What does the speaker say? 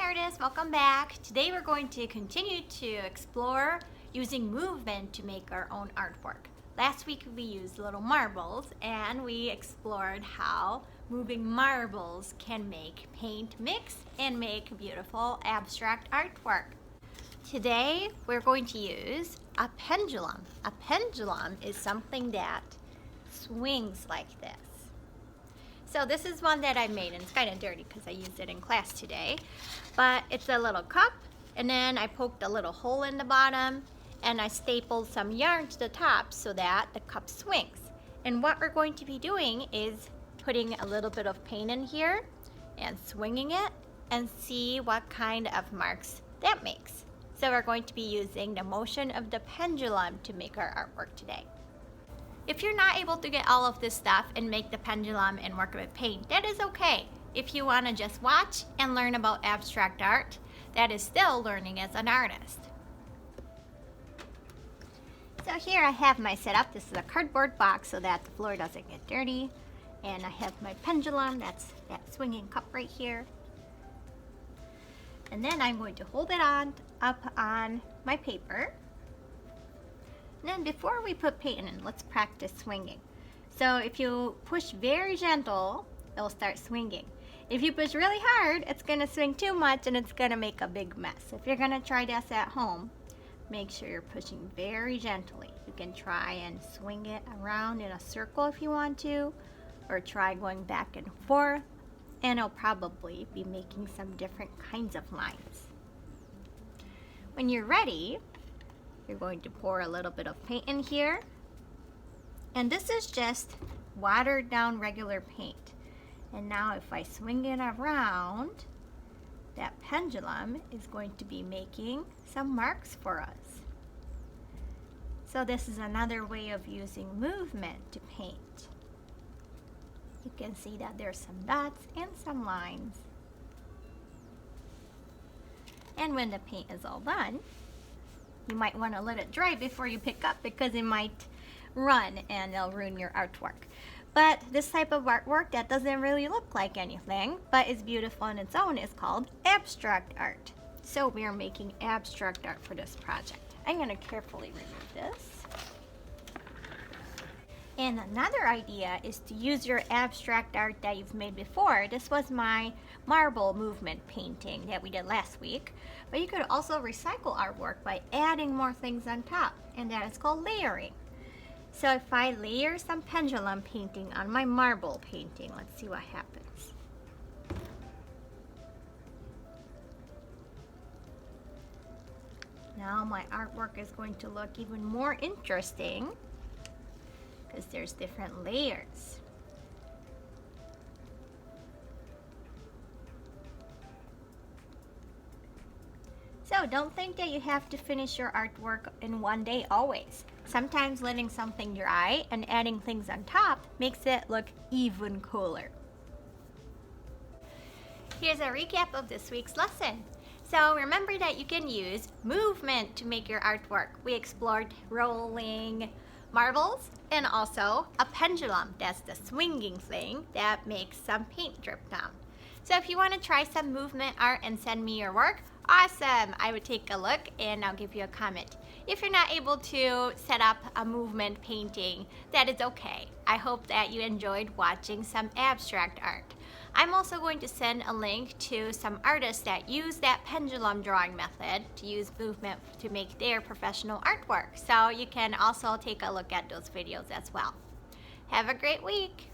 artists, welcome back. Today we're going to continue to explore using movement to make our own artwork. Last week we used little marbles and we explored how moving marbles can make paint mix and make beautiful abstract artwork. Today we're going to use a pendulum. A pendulum is something that swings like this. So this is one that I made, and it's kind of dirty because I used it in class today. But it's a little cup, and then I poked a little hole in the bottom, and I stapled some yarn to the top so that the cup swings. And what we're going to be doing is putting a little bit of paint in here and swinging it and see what kind of marks that makes. So we're going to be using the motion of the pendulum to make our artwork today. If you're not able to get all of this stuff and make the pendulum and work with paint, that is okay. If you want to just watch and learn about abstract art, that is still learning as an artist. So here I have my setup. This is a cardboard box so that the floor doesn't get dirty. And I have my pendulum, that's that swinging cup right here. And then I'm going to hold it up on my paper. And then before we put paint in, let's practice swinging. So if you push very gentle, it'll start swinging. If you push really hard, it's going to swing too much and it's going to make a big mess. If you're going to try this at home, make sure you're pushing very gently. You can try and swing it around in a circle if you want to, or try going back and forth, and it'll probably be making some different kinds of lines. When you're ready, you're going to pour a little bit of paint in here. And this is just watered down regular paint. And now if I swing it around, that pendulum is going to be making some marks for us. So this is another way of using movement to paint. You can see that there's some dots and some lines. And when the paint is all done, you might want to let it dry before you pick up because it might run and it'll ruin your artwork. But this type of artwork that doesn't really look like anything but is beautiful on its own is called abstract art. So we are making abstract art for this project. I'm going to carefully remove this. And another idea is to use your abstract art that you've made before. This was my marble movement painting that we did last week. But you could also recycle artwork by adding more things on top, and that is called layering. So if I layer some pendulum painting on my marble painting, let's see what happens. Now my artwork is going to look even more interesting because there's different layers. So don't think that you have to finish your artwork in one day always. Sometimes letting something dry and adding things on top makes it look even cooler. Here's a recap of this week's lesson. So remember that you can use movement to make your artwork. We explored rolling marbles and also a pendulum. That's the swinging thing that makes some paint drip down. So if you want to try some movement art and send me your work, awesome! I would take a look and I'll give you a comment. If you're not able to set up a movement painting, that is okay. I hope that you enjoyed watching some abstract art. I'm also going to send a link to some artists that use that pendulum drawing method to use movement to make their professional artwork. So you can also take a look at those videos as well. Have a great week!